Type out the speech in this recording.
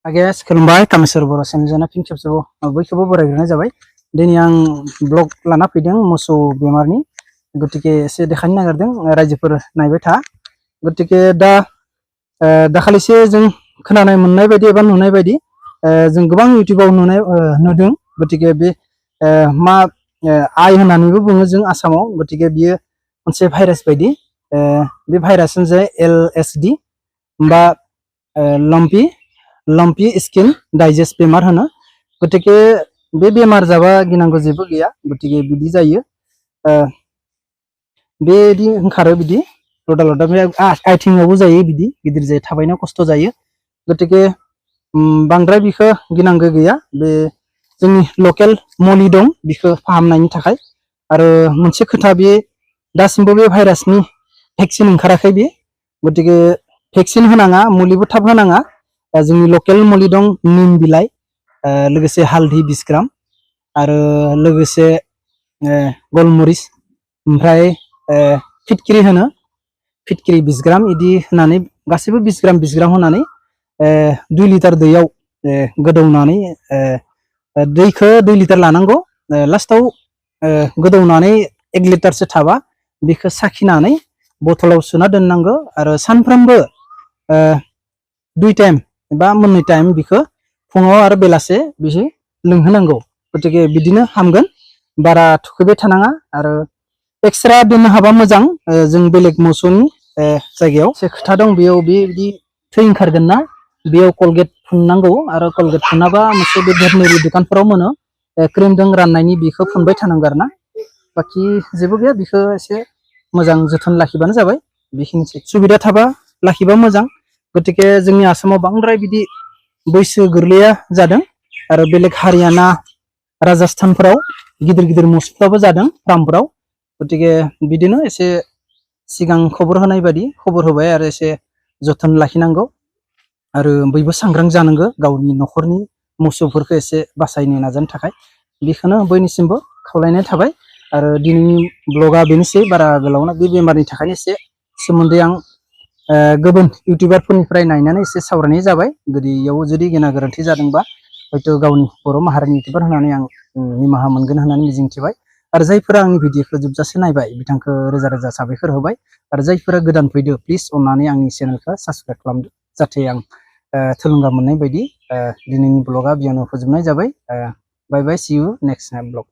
Guys, खुलुमबाय कामेश्वर बर' चेनेलजों फिन खेबसेबाव बयखौबो बरायग्रोनाय जाबाय। दिनै आं ब्लग लाना फैदों मोसौ बेमारनि, गतिके एसे देखायनो नागिरदों रायजोफोर नायबाय था। गतिके दा दाखालिसो जों खोनानाय मोननाय बायदि एबा नुनाय बायदि जों गोबां इउटिउबाव नुदों। गतिके बे मा आइ होननानैबो बुङो जों आसामाव। गतिके बियो मोनसे भाइरास बायदि, बे भाइरासआनो जाय LSD बा लम्पी स्किन डाइजेस्ट बेमार होनो। गतिके बे बेमार जाबा गिनांगौ जेबो गैया। गतिके बिदि जायो, बेदि ओंखारो बिदि लदा लदा, बे आथिङावबो जायो, बिदि गिदिर जायो, थाबायनो खस्थ' जायो। गतिके बांद्राय बिखौ गिनांगौ गैया। बे जोंनि लकेल मुलि दं बिखौ फाहामनायनि थाखाय। आरो मोनसे खोथा, बे दासिमबो बे भाइरासनि भेक्सिन ओंखाराखै बे। गतिके भेक्सिन होनाङा, मुलिबो थाब होनाङा। जोंनि लकेल मुलि दं, निम बिलाइ, लोगोसे हालदै 20 ग्राम, आरो लोगोसे गलमरिच, ओमफ्राय फिटकिरि होनो, फिटकिरि 20 ग्राम इदि होनानै गासैबो 20 ग्राम होनानै 2 लिटार दैयाव गोदौनानै दैखौ 2 लिटार लानांगौ। लास्टाव गोदौनानै 1 लिटारसो थाबा बेखौ साखिनानै बथलाव सोना दोननांगौ। आरो सानफ्रोमबो 2 टाइम एबा मोननै टाइम बिखौ फुङाव आरो बेलासे बिदि लोंहोनांगौ। गतिके बिदिनो हामगोन, बारा थुखैबाय थानाङा। आरो एक्सट्रा दोननो हाबा मोजां, जों बेलेग मोसौनि जायगायाव एसे खोथा दं। बेयाव बिदि थै ओंखारगोन ना, बेयाव कलगेट फुननांगौ। आरो कलगेट फुनाबा मोनसे बे भेटेनारि दुखानफोराव मोनो, क्रिमजों राननायनि, बेखौ फुनबाय थानांगौ आरो ना। बाखि जेबो गैया, बेखौ एसे मोजां जोथोन लाखिबानो जाबाय। बेखिनिसै, सुबिदा थाबा लाखिबा मोजां। गतिके जोंनि आसामाव बांद्राय बिदि बैसो गोरलैया जादों, आरो बेलेग हारियाना राजस्थानफोराव गिदिर गिदिर मोसौफ्राबो जादों फार्मफोराव। गतिके बिदिनो एसे सिगां खबर होनाय बायदि खबर होबाय, आरो एसे जोथोन लाखिनांगौ। आरो बयबो सांग्रां जानांगौ गावनि न'खरनि मोसौफोरखौ एसे बासायनो नाजानो थाखाय। बेखौनो बयनिसिमबो खावलायनाय थाबाय। आरो दिनैनि ब्लगा बेनोसै, बारा गोलाव नङा। बे बेमारनि थाखायनो एसे सोमोन्दै आं गुबुन इउटिउबारफोरनिफ्राय नायनानै एसे सावरायनाय जाबाय। इयाव जुदि गेना गोरोन्थि जादोंबा हयथ' गावनि बर' माहारिनि इउटिउबार होननानै आं निमाहा मोनगोन होननानै मिजिंथिबाय। आरो जायफोरा आंनि भिडिअखौ जोबजासे नायबाय बिथांखौ रोजा रोजा साबायखर होबाय। आरो जायफोरा गोदान फैदो, प्लिज अननानै आंनि चेनेलखौ साबस्क्राइब खालामदो, जाहाथे आं थुलुंगा मोननाय बायदि। दिनैनि ब्लगा बेयावनो फोजोबनाय जाबाय। बाय बाय, सि इउ नेक्स्ट ब्लग।